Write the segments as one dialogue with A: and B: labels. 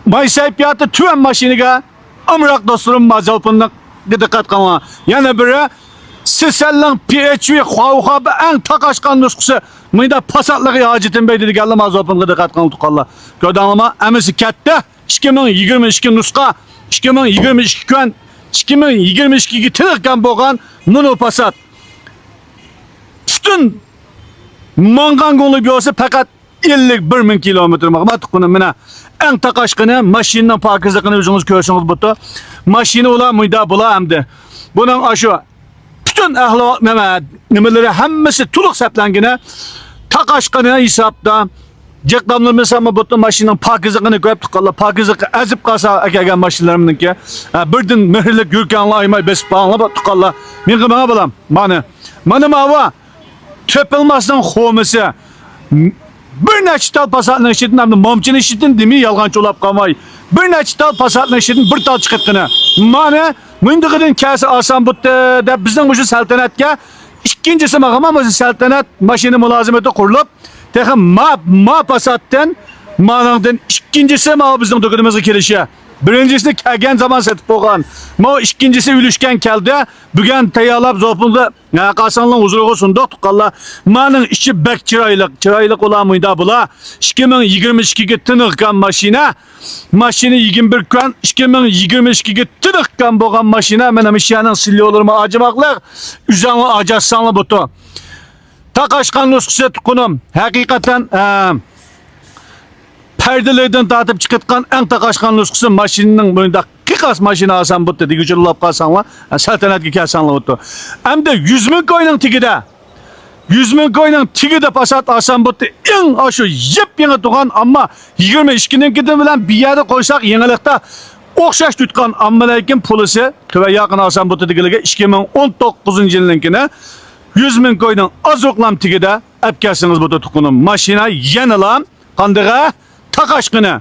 A: maysaypiyatı tüven maşiniga amrak dostlarım majalpınlık dikkat kama. Yana biri Sisellan PHV xavxabı en takaşkan nuskusu mıyda pasatlığı hacitin bey dedi geldi mazalpınlık dikkat kama tuqalla. Gödanlama emisi katta 2022 nuska 2022 kön 2022 tırıkkan boğan bunu pasat. Bütün mangan golu bir olsa fakat 51.000 kilometre mağma tukunu mina en takaşkını maşininin pakizlikini özünüz görsünüz butu. Maşini ola mıyda bula hemdi. Bunun aşı bütün ahlak nemeleri hemmesi tuluk seplengine takaşkını hesapta Ceklamlı mesela bu maşinin pakizlikini görüp tukalla pakizlik ezip kasa ekegen maşinlerimdeki birden mühürlük yürkanla aymay besip bağlanla tukalla min kımana bulam manı mava töpülmasının xomisi bir neçə tal pasatını işitin hem de momçini işitin demi yalğançı olap kalmay bir neçə tal pasatını işitin bir tal çıkıtkını manı mündüğünün kâsi asan bu da bizden ucu saltanatga ikincisi mağamamızı saltanat maşini mülazimeti kurulup Tehim ma pasattan manandan ikincisi ma bizning do'konimizga kelishi. Birincisini kelgan zaman setib qo'ygan. Ma ikincisi ülüşken keldi. Bugun tayyorlab zopunda qasanning huzuriga sunduq tuqqanlar. Maning ichi bak chiroyli olamıydı bula. 2022ga tiniqqan mashina 21 kun 2022ga tiniqqan bo'lgan mashina mana mishaning silyolarimi acımaqlar. Üzanlı acassanlı butu. Takaşkan nuskası tukunum. Hakikaten perdelerden dağıtıp çıkartkan en takaşkan nuskası maşinin boyunda kikas maşini alsan bu dedi. Gücülü lap kalsanla saltanatki kelsanla butu. Hem de 100.000 koyunun tigide. 100.000 koyunun tigide pasat alsan butu. En aşı yepyeni tuğan ama 22'nin gidin bilen bir yerde koysak yenilikte okşaş tutkan ammalaikin polisi ve yakın alsan butu digilige 2019 yılınkine 100.000 koyunun azoklam tigide epkesiniz bu tutunum. Maşina yenilam kandığa takaşkını.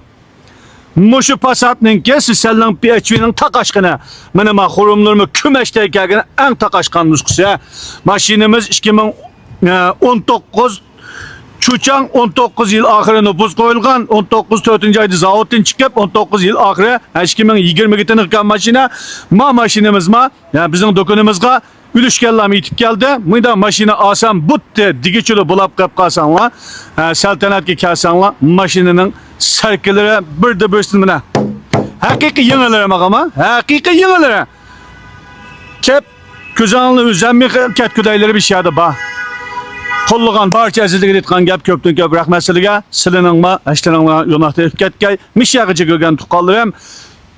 A: Muşu pasatının kesi sellin PHV'nin takaşkını. Benim xurumlarımı kümeşteyken en takaşkan nuskusu. Maşinimiz 2019 Çuçan 19 yıl ahire nüfus koyulgan 19 4. ayda zavoddan çıkıp 19 yıl ahire 2020'de tınırkan maşina maşinimiz yani bizim dokunumuzga Ülüşkellam yitip geldi. Mıyda maşini alsam butte digiçülü bulap kap kalsanla saltanatki kelsanla maşininin serkileri bir de böstümüne. Hakiki yenileri makama. Hakiki yenileri. Kep güzanlı üzemmi ket küdayları bir şeydi ba. Kolluğan barça azizlik etkan gap köptün köp rahmetsizliğe silinin ma eştenanla yonakta efketkay mişyakıcı gögen tukallarım.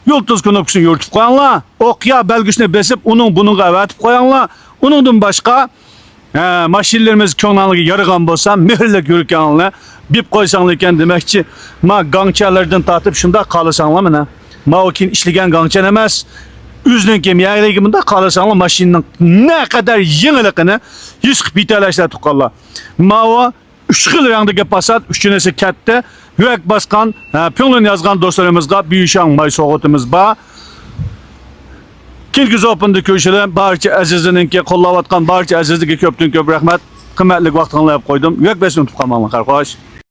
A: Yoltuz konopkusunu yurtup koyanlar, okya belgüsüne besip onun bunun qavatip koyanlar, onundan başka maşinlerimiz könanlığı yarıgan bolsa, mühürlük yürükenler, bip koysanlıken demekçi, ma gangçalardan tartıp şunda kalısanlar mı ne? Ma okin işligen gangçan emez, üzlün kemiğe gibinde kalısanlar maşinin ne kadar yenilikini 100 bitelaşlar tukallar. Ma o 3 yıl rangdaki pasat, 3 cünesi kette, yürek baskan, pönlün yazgan dostlarımızga büyüşen may soğutumuz ba. Kilgiz opunda köşede barça azizininki kollavatkan barça azizligi köptün köp rahmet. Kıymetli vaktini koydum. Yürek besin tutup kalmamın kardeş.